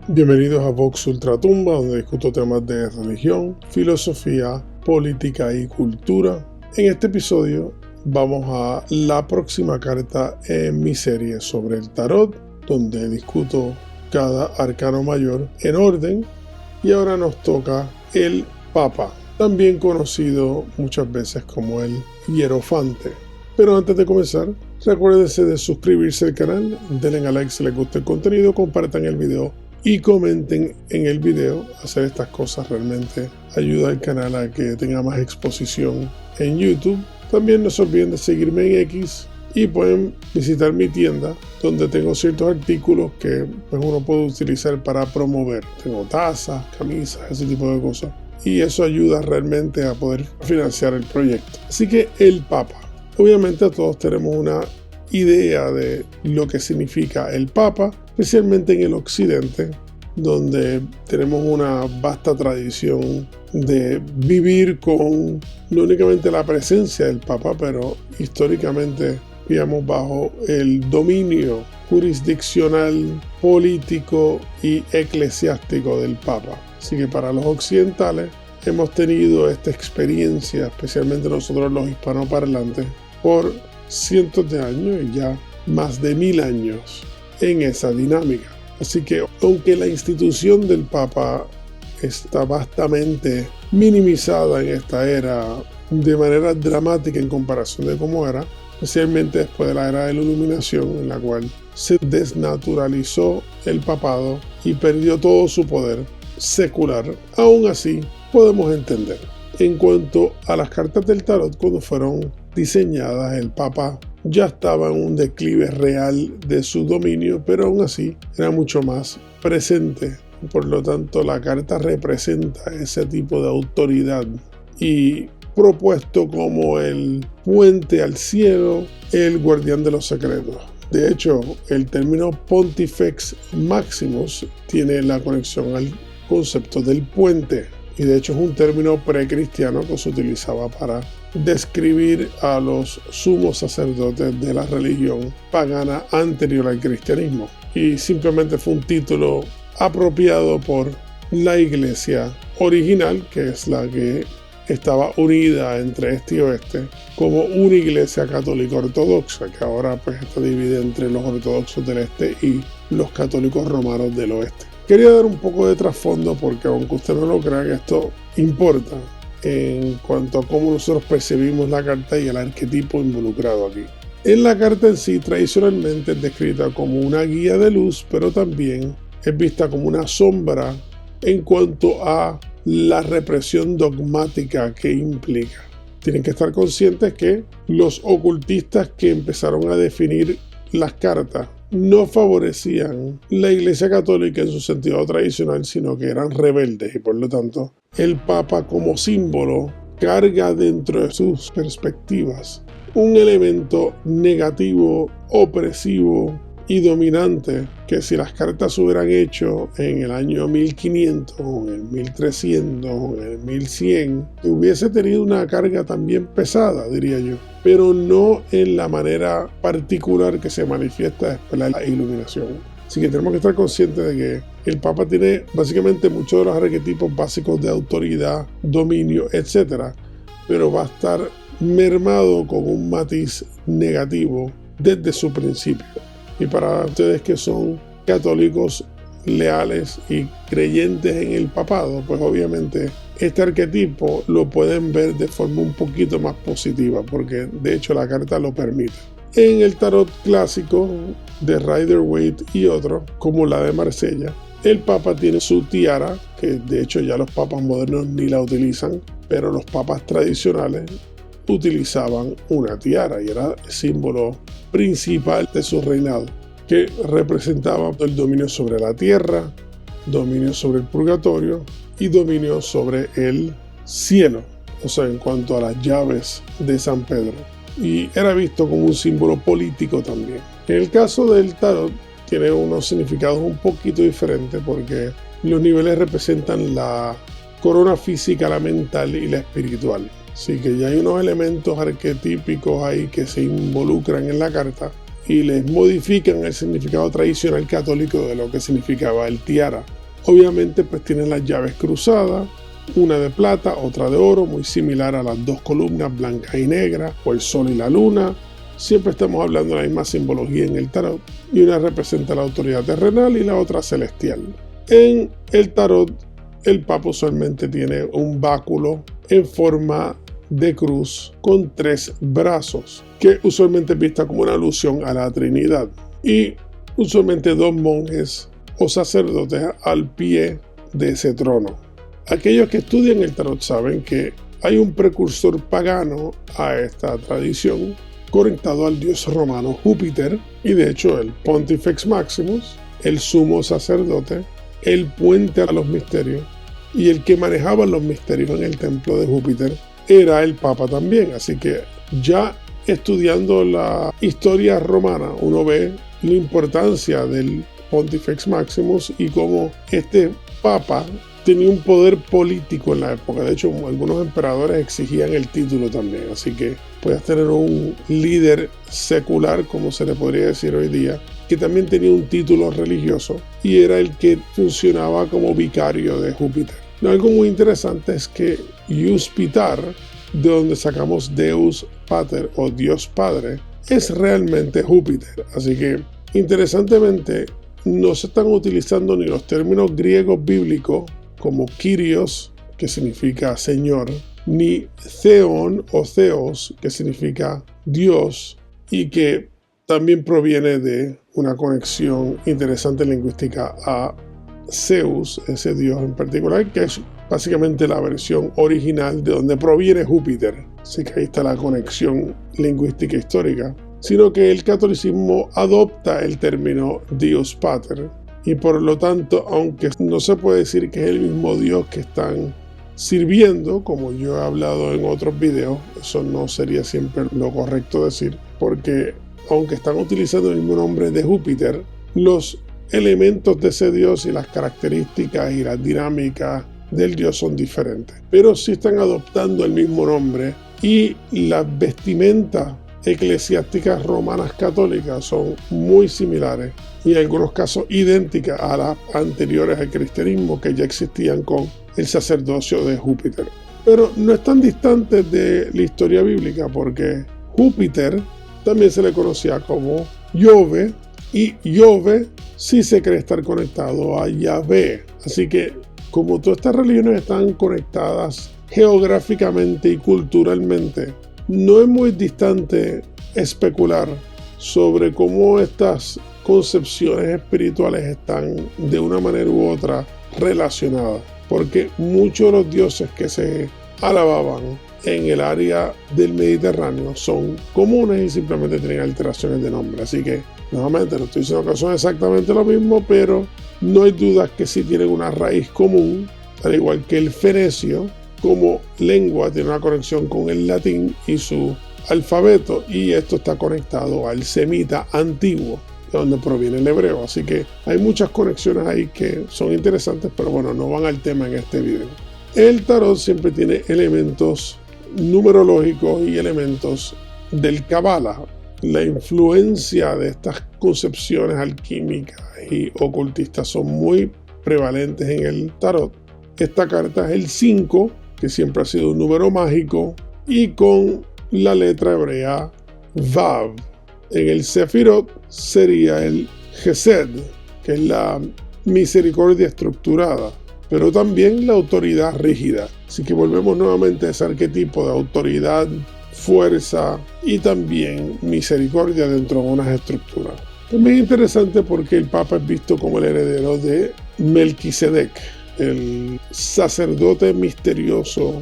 Bienvenidos a Vox Ultratumba, donde discuto temas de religión, filosofía, política y cultura. En este episodio vamos a la próxima carta en mi serie sobre el tarot, donde discuto cada arcano mayor en orden. Y ahora nos toca el Papa, también conocido muchas veces como el Hierofante. Pero antes de comenzar, recuérdense de suscribirse al canal, denle a like si les gusta el contenido, compartan el video y comenten en el video. Hacer estas cosas realmente ayuda al canal a que tenga más exposición en YouTube. También no se olviden de seguirme en X y pueden visitar mi tienda, donde tengo ciertos artículos que uno puede utilizar para promover. Tengo tazas, camisas, ese tipo de cosas. Y eso ayuda realmente a poder financiar el proyecto. Así que el Papa. Obviamente todos tenemos una idea de lo que significa el Papa, especialmente en el occidente, donde tenemos una vasta tradición de vivir con no únicamente la presencia del Papa, pero históricamente vivíamos bajo el dominio jurisdiccional, político y eclesiástico del Papa. Así que para los occidentales hemos tenido esta experiencia, especialmente nosotros los hispanoparlantes, por cientos de años y ya más de 1000 años en esa dinámica. Así que aunque la institución del Papa está vastamente minimizada en esta era de manera dramática en comparación de cómo era, especialmente después de la era de la Iluminación, en la cual se desnaturalizó el papado y perdió todo su poder secular, aún así podemos entender. En cuanto a las cartas del tarot, cuando fueron diseñadas, el Papa ya estaba en un declive real de su dominio, pero aún así era mucho más presente. Por lo tanto, la carta representa ese tipo de autoridad y propuesto como el puente al cielo, el guardián de los secretos. De hecho, el término Pontifex Maximus tiene la conexión al concepto del puente. Y de hecho es un término precristiano que se utilizaba para describir a los sumos sacerdotes de la religión pagana anterior al cristianismo. Y simplemente fue un título apropiado por la iglesia original, que es la que estaba unida entre este y oeste, como una iglesia católica ortodoxa, que ahora pues está dividida entre los ortodoxos del este y los católicos romanos del oeste. Quería dar un poco de trasfondo porque aunque usted no lo crea, que esto importa en cuanto a cómo nosotros percibimos la carta y el arquetipo involucrado aquí. En la carta en sí tradicionalmente es descrita como una guía de luz, pero también es vista como una sombra en cuanto a la represión dogmática que implica. Tienen que estar conscientes que los ocultistas que empezaron a definir las cartas no favorecían la Iglesia Católica en su sentido tradicional, sino que eran rebeldes y por lo tanto el Papa como símbolo carga dentro de sus perspectivas un elemento negativo, opresivo y dominante que si las cartas se hubieran hecho en el año 1500 o en el 1300 o en el 1100 hubiese tenido una carga también pesada, diría yo, pero no en la manera particular que se manifiesta después de la Iluminación. Así que tenemos que estar conscientes de que el Papa tiene básicamente muchos de los arquetipos básicos de autoridad, dominio, etc., pero va a estar mermado con un matiz negativo desde su principio. Y para ustedes que son católicos leales y creyentes en el papado, pues obviamente este arquetipo lo pueden ver de forma un poquito más positiva, porque de hecho la carta lo permite. En el tarot clásico de Rider-Waite y otros, como la de Marsella, el Papa tiene su tiara, que de hecho ya los papas modernos ni la utilizan, pero los papas tradicionales utilizaban una tiara y era el símbolo principal de su reinado, que representaba el dominio sobre la tierra, dominio sobre el purgatorio y dominio sobre el cielo, o sea, en cuanto a las llaves de San Pedro, y era visto como un símbolo político también. En el caso del tarot tiene unos significados un poquito diferentes porque los niveles representan la corona física, la mental y la espiritual. Así que ya hay unos elementos arquetípicos ahí que se involucran en la carta y les modifican el significado tradicional católico de lo que significaba el tiara. Obviamente pues tienen las llaves cruzadas, una de plata, otra de oro, muy similar a las dos columnas blanca y negra, o el sol y la luna. Siempre estamos hablando de la misma simbología en el tarot, y una representa la autoridad terrenal y la otra celestial. En el tarot, el papa usualmente tiene un báculo en forma de cruz con 3 brazos, que usualmente es vista como una alusión a la Trinidad, y usualmente 2 monjes o sacerdotes al pie de ese trono. Aquellos que estudian el tarot saben que hay un precursor pagano a esta tradición conectado al dios romano Júpiter, y de hecho el Pontifex Maximus, el sumo sacerdote, el puente a los misterios, y el que manejaba los misterios en el templo de Júpiter era el Papa también. Así que ya estudiando la historia romana uno ve la importancia del Pontifex Maximus y cómo este Papa tenía un poder político en la época. De hecho, algunos emperadores exigían el título también. Así que puedes tener un líder secular, como se le podría decir hoy día, que también tenía un título religioso y era el que funcionaba como vicario de Júpiter. Algo muy interesante es que Ius Pitar, de donde sacamos Deus Pater o Dios Padre, es realmente Júpiter. Así que, interesantemente, no se están utilizando ni los términos griegos bíblicos como Kyrios, que significa Señor, ni Theon o Theos, que significa Dios, y que también proviene de una conexión interesante lingüística a Zeus, ese dios en particular, que es básicamente la versión original de donde proviene Júpiter. Así que ahí está la conexión lingüística histórica. Sino que el catolicismo adopta el término Dios Pater, y por lo tanto, aunque no se puede decir que es el mismo Dios que están sirviendo, como yo he hablado en otros videos, eso no sería siempre lo correcto decir, porque aunque están utilizando el mismo nombre de Júpiter, los elementos de ese Dios y las características y las dinámicas del Dios son diferentes. Pero sí están adoptando el mismo nombre, y las vestimentas eclesiásticas romanas católicas son muy similares y en algunos casos idénticas a las anteriores al cristianismo, que ya existían con el sacerdocio de Júpiter. Pero no están distantes de la historia bíblica, porque Júpiter también se le conocía como Jove, y Jove sí se cree estar conectado a Yahvé. Así que, como todas estas religiones están conectadas geográficamente y culturalmente, no es muy distante especular sobre cómo estas concepciones espirituales están de una manera u otra relacionadas, porque muchos de los dioses que se alababan en el área del Mediterráneo son comunes y simplemente tienen alteraciones de nombre. Así que, nuevamente, no estoy diciendo que son exactamente lo mismo, pero no hay dudas que sí tienen una raíz común, al igual que el fenecio como lengua tiene una conexión con el latín y su alfabeto, y esto está conectado al semita antiguo, de donde proviene el hebreo. Así que hay muchas conexiones ahí que son interesantes, pero bueno, no van al tema en este video. El tarot siempre tiene elementos numerológicos y elementos del Kabbalah. La influencia de estas concepciones alquímicas y ocultistas son muy prevalentes en el tarot. Esta carta es el 5, que siempre ha sido un número mágico, y con la letra hebrea Vav. En el Sefirot sería el Gesed, que es la misericordia estructurada, pero también la autoridad rígida. Así que volvemos nuevamente a ese arquetipo de autoridad, fuerza y también misericordia dentro de unas estructuras. También es interesante porque el Papa es visto como el heredero de Melquisedec, el sacerdote misterioso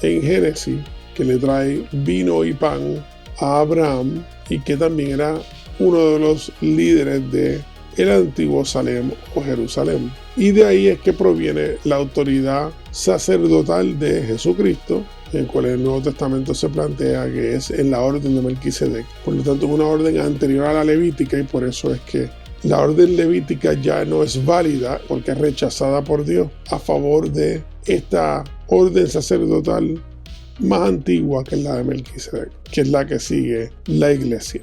en Génesis, que le trae vino y pan a Abraham, y que también era uno de los líderes de el antiguo Salem o Jerusalén. Y de ahí es que proviene la autoridad sacerdotal de Jesucristo, en cual el Nuevo Testamento se plantea que es en la orden de Melquisedec. Por lo tanto, una orden anterior a la levítica, y por eso es que la orden levítica ya no es válida, porque es rechazada por Dios a favor de esta orden sacerdotal más antigua, que es la de Melquisedec, que es la que sigue la iglesia.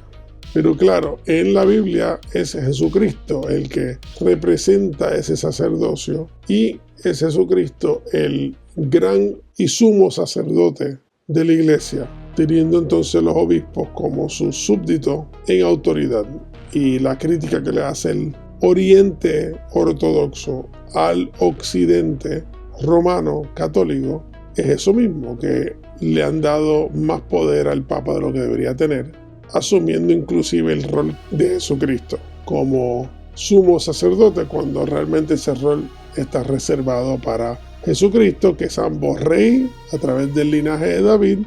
Pero claro, en la Biblia es Jesucristo el que representa ese sacerdocio y es Jesucristo el gran y sumo sacerdote de la iglesia, teniendo entonces los obispos como sus súbditos en autoridad. Y la crítica que le hace el Oriente ortodoxo al Occidente romano católico es eso mismo, que le han dado más poder al Papa de lo que debería tener, asumiendo inclusive el rol de Jesucristo como sumo sacerdote, cuando realmente ese rol está reservado para Jesucristo, que es ambos rey a través del linaje de David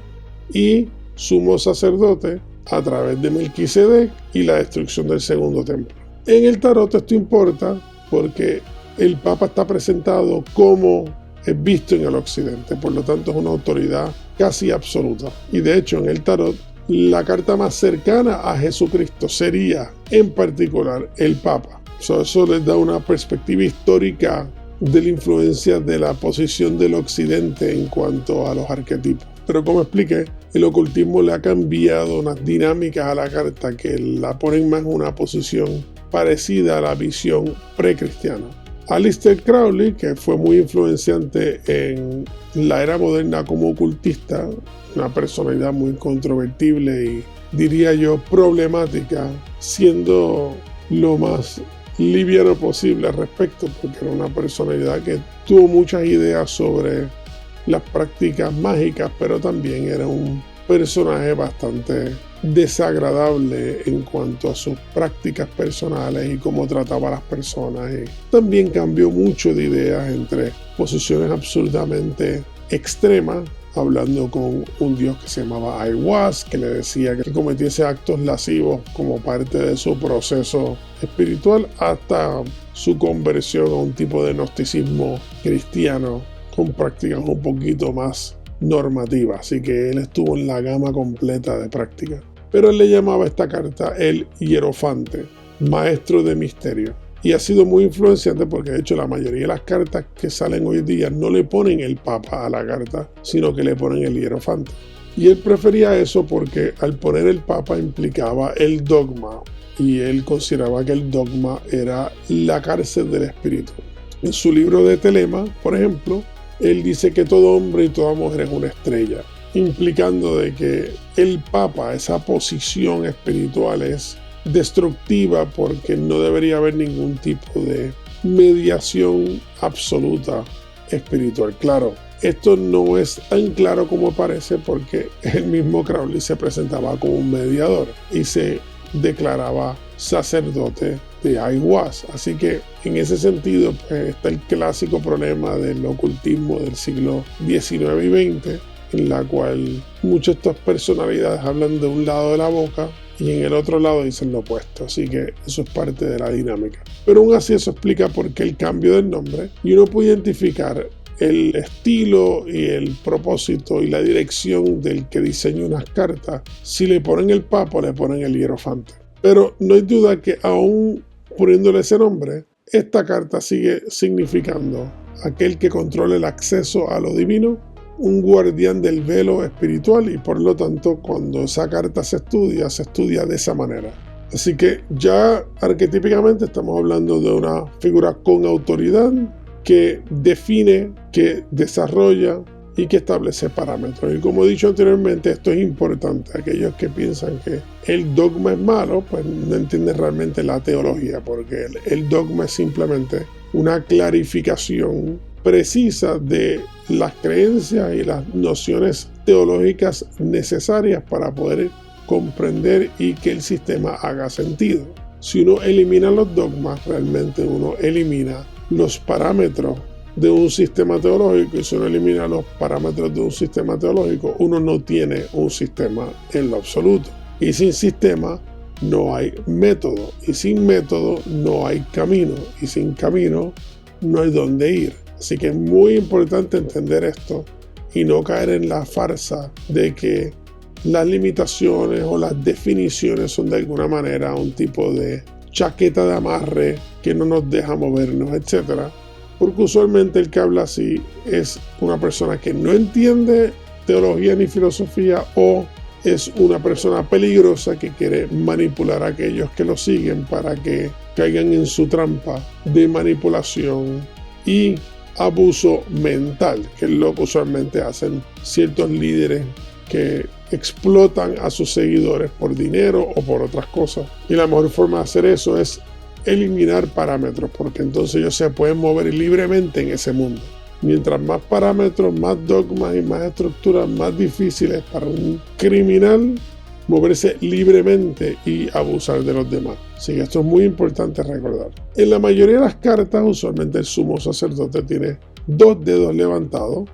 y sumo sacerdote a través de Melquisedec y la destrucción del segundo templo. En el tarot esto importa porque el Papa está presentado como es visto en el occidente, por lo tanto es una autoridad casi absoluta. Y de hecho en el tarot la carta más cercana a Jesucristo sería en particular el Papa. Eso les da una perspectiva histórica de la influencia de la posición del occidente en cuanto a los arquetipos. Pero como expliqué, el ocultismo le ha cambiado unas dinámicas a la carta que la ponen más en una posición parecida a la visión precristiana. Aleister Crowley, que fue muy influenciante en la era moderna como ocultista, una personalidad muy controvertible y diría yo problemática, siendo lo más liviano posible al respecto, porque era una personalidad que tuvo muchas ideas sobre las prácticas mágicas, pero también era un personaje bastante desagradable en cuanto a sus prácticas personales y cómo trataba a las personas. Y también cambió mucho de ideas entre posiciones absolutamente extremas, hablando con un dios que se llamaba Aiwass, que le decía que cometiese actos lascivos como parte de su proceso espiritual, hasta su conversión a un tipo de gnosticismo cristiano con prácticas un poquito más normativas. Así que él estuvo en la gama completa de prácticas. Pero él le llamaba a esta carta el hierofante, maestro de misterio. Y ha sido muy influenciante porque de hecho la mayoría de las cartas que salen hoy día no le ponen el Papa a la carta, sino que le ponen el hierofante. Y él prefería eso porque al poner el Papa implicaba el dogma, y él consideraba que el dogma era la cárcel del espíritu. En su libro de Telema, por ejemplo, él dice que todo hombre y toda mujer es una estrella, implicando de que el Papa, esa posición espiritual, es destructiva porque no debería haber ningún tipo de mediación absoluta espiritual. Claro, esto no es tan claro como parece porque el mismo Crowley se presentaba como un mediador y se declaraba sacerdote de Aiwass. Así que en ese sentido pues, está el clásico problema del ocultismo del siglo XIX y XX, en la cual muchas de estas personalidades hablan de un lado de la boca y en el otro lado dicen lo opuesto, así que eso es parte de la dinámica. Pero aún así eso explica por qué el cambio del nombre, y uno puede identificar el estilo y el propósito y la dirección del que diseña unas cartas. Si le ponen el Papa, le ponen el hierofante. Pero no hay duda que aún poniéndole ese nombre, esta carta sigue significando aquel que controla el acceso a lo divino, un guardián del velo espiritual, y por lo tanto cuando esa carta se estudia de esa manera. Así que ya arquetípicamente estamos hablando de una figura con autoridad que define, que desarrolla y que establece parámetros. Y como he dicho anteriormente, esto es importante. Aquellos que piensan que el dogma es malo, pues no entienden realmente la teología, porque el dogma es simplemente una clarificación precisa de las creencias y las nociones teológicas necesarias para poder comprender y que el sistema haga sentido. Si uno elimina los dogmas, realmente uno elimina los parámetros de un sistema teológico, y si uno elimina los parámetros de un sistema teológico, uno no tiene un sistema en lo absoluto. Y sin sistema no hay método, y sin método no hay camino, y sin camino no hay dónde ir. Así que es muy importante entender esto y no caer en la farsa de que las limitaciones o las definiciones son de alguna manera un tipo de chaqueta de amarre que no nos deja movernos, etc. Porque usualmente el que habla así es una persona que no entiende teología ni filosofía, o es una persona peligrosa que quiere manipular a aquellos que lo siguen para que caigan en su trampa de manipulación y abuso mental, que es lo que usualmente hacen ciertos líderes que explotan a sus seguidores por dinero o por otras cosas. Y la mejor forma de hacer eso es eliminar parámetros, porque entonces ellos se pueden mover libremente en ese mundo. Mientras más parámetros, más dogmas y más estructuras, más difíciles para un criminal moverse libremente y abusar de los demás. Así que esto es muy importante recordar. En la mayoría de las cartas, usualmente el sumo sacerdote tiene 2 dedos levantados,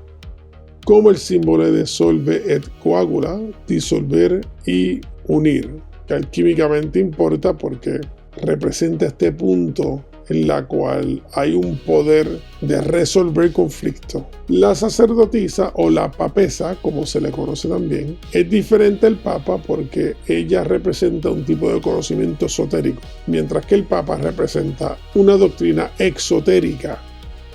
como el símbolo de solve et coagula, disolver y unir, que alquímicamente importa porque representa este punto en la cual hay un poder de resolver conflictos. La sacerdotisa o la papesa, como se le conoce también, es diferente al papa porque ella representa un tipo de conocimiento esotérico, mientras que el papa representa una doctrina exotérica,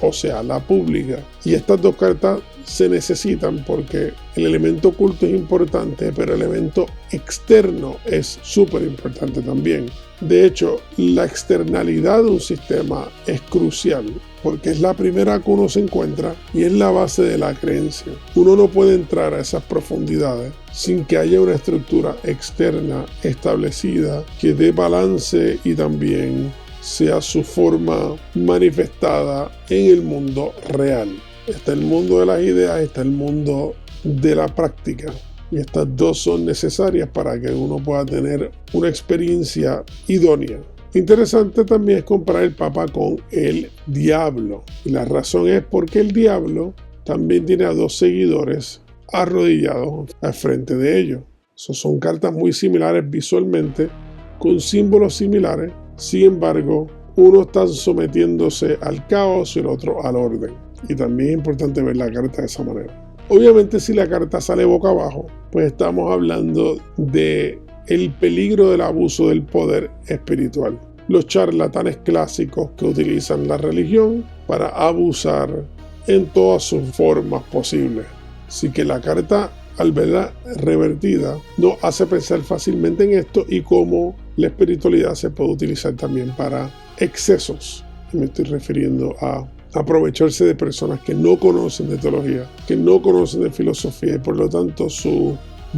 o sea, la pública. Y estas 2 cartas se necesitan porque el elemento oculto es importante, pero el elemento externo es súper importante también. De hecho, la externalidad de un sistema es crucial porque es la primera que uno se encuentra y es la base de la creencia. Uno no puede entrar a esas profundidades sin que haya una estructura externa establecida que dé balance y también sea su forma manifestada en el mundo real. Está el mundo de las ideas, está el mundo de la práctica. Y estas 2 son necesarias para que uno pueda tener una experiencia idónea. Interesante también es comparar el Papa con el diablo. Y la razón es porque el diablo también tiene a 2 seguidores arrodillados al frente de ellos. Son cartas muy similares visualmente, con símbolos similares. Sin embargo, uno está sometiéndose al caos y el otro al orden. Y también es importante ver la carta de esa manera. Obviamente, si la carta sale boca abajo, pues estamos hablando de el peligro del abuso del poder espiritual. Los charlatanes clásicos que utilizan la religión para abusar en todas sus formas posibles. Así que la carta, al verla revertida, nos hace pensar fácilmente en esto y cómo la espiritualidad se puede utilizar también para excesos. Y me estoy refiriendo a aprovecharse de personas que no conocen de teología, que no conocen de filosofía y por lo tanto su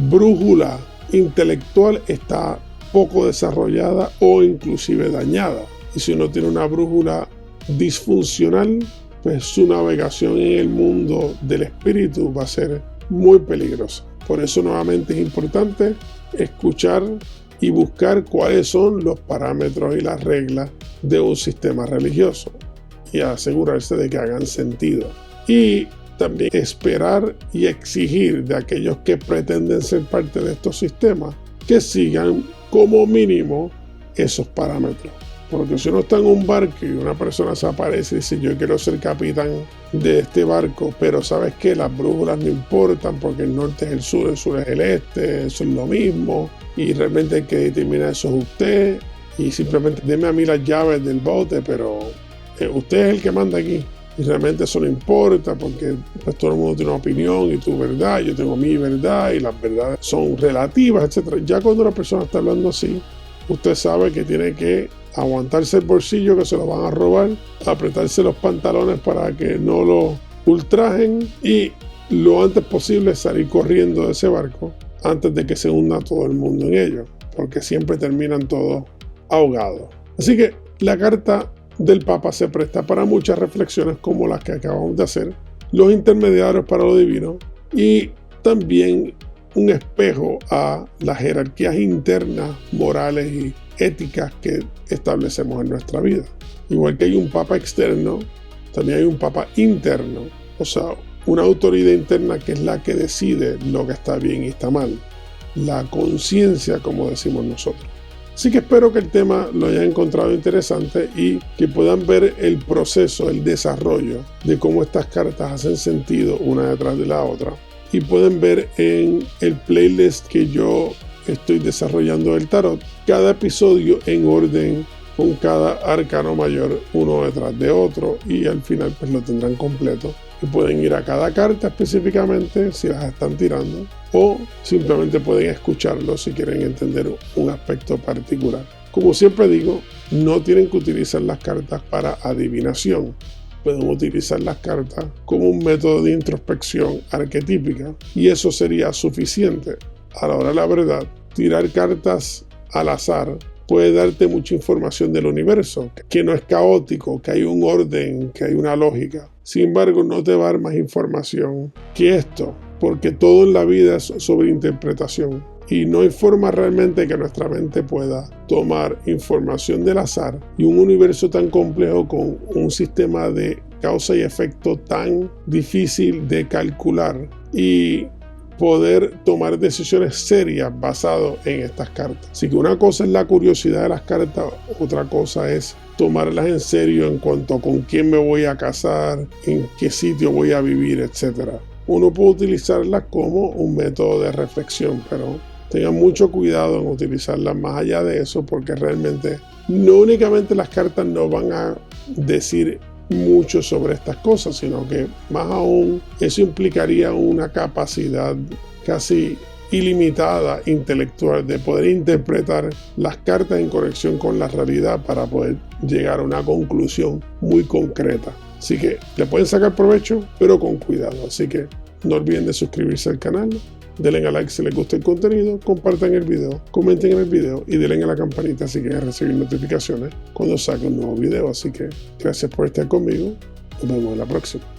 brújula intelectual está poco desarrollada o inclusive dañada. Y si uno tiene una brújula disfuncional, pues su navegación en el mundo del espíritu va a ser muy peligrosa. Por eso nuevamente es importante escuchar y buscar cuáles son los parámetros y las reglas de un sistema religioso y asegurarse de que hagan sentido. Y también esperar y exigir de aquellos que pretenden ser parte de estos sistemas que sigan como mínimo esos parámetros. Porque si uno está en un barco y una persona se aparece y dice yo quiero ser capitán de este barco, pero sabes que las brújulas no importan porque el norte es el sur es el este, eso es lo mismo y realmente el que determina eso es usted y simplemente deme a mí las llaves del bote, pero usted es el que manda aquí y realmente eso no importa porque pues, todo el mundo tiene una opinión y tu verdad, yo tengo mi verdad y las verdades son relativas, etc. Ya cuando una persona está hablando así, usted sabe que tiene que aguantarse el bolsillo que se lo van a robar, apretarse los pantalones para que no lo ultrajen y lo antes posible salir corriendo de ese barco antes de que se hunda todo el mundo en ello, porque siempre terminan todos ahogados. Así que la carta del Papa se presta para muchas reflexiones como las que acabamos de hacer, los intermediarios para lo divino y también un espejo a las jerarquías internas, morales y éticas que establecemos en nuestra vida. Igual que hay un Papa externo, también hay un Papa interno, o sea, una autoridad interna que es la que decide lo que está bien y está mal, la conciencia, como decimos nosotros. Así que espero que el tema lo hayan encontrado interesante y que puedan ver el proceso, el desarrollo de cómo estas cartas hacen sentido una detrás de la otra. Y pueden ver en el playlist que yo estoy desarrollando del tarot, cada episodio en orden con cada arcano mayor uno detrás de otro y al final pues lo tendrán completo y pueden ir a cada carta específicamente si las están tirando, o simplemente pueden escucharlo si quieren entender un aspecto particular. Como siempre digo, no tienen que utilizar las cartas para adivinación. Pueden utilizar las cartas como un método de introspección arquetípica y eso sería suficiente. A la hora de la verdad, tirar cartas al azar puede darte mucha información del universo, que no es caótico, que hay un orden, que hay una lógica. Sin embargo, no te va a dar más información que esto, porque todo en la vida es sobre interpretación. Y no hay forma realmente que nuestra mente pueda tomar información del azar y un universo tan complejo con un sistema de causa y efecto tan difícil de calcular y poder tomar decisiones serias basado en estas cartas. Así que una cosa es la curiosidad de las cartas, otra cosa es tomarlas en serio en cuanto a con quién me voy a casar, en qué sitio voy a vivir, etc. Uno puede utilizarlas como un método de reflexión, pero tengan mucho cuidado en utilizarlas más allá de eso, porque realmente no únicamente las cartas no van a decir mucho sobre estas cosas, sino que más aún eso implicaría una capacidad casi ilimitada intelectual de poder interpretar las cartas en conexión con la realidad para poder llegar a una conclusión muy concreta. Así que le pueden sacar provecho, pero con cuidado. Así que no olviden de suscribirse al canal, denle a like si les gusta el contenido, compartan el video, comenten en el video y denle a la campanita si quieren recibir notificaciones cuando saque un nuevo video. Así que gracias por estar conmigo. Nos vemos en la próxima.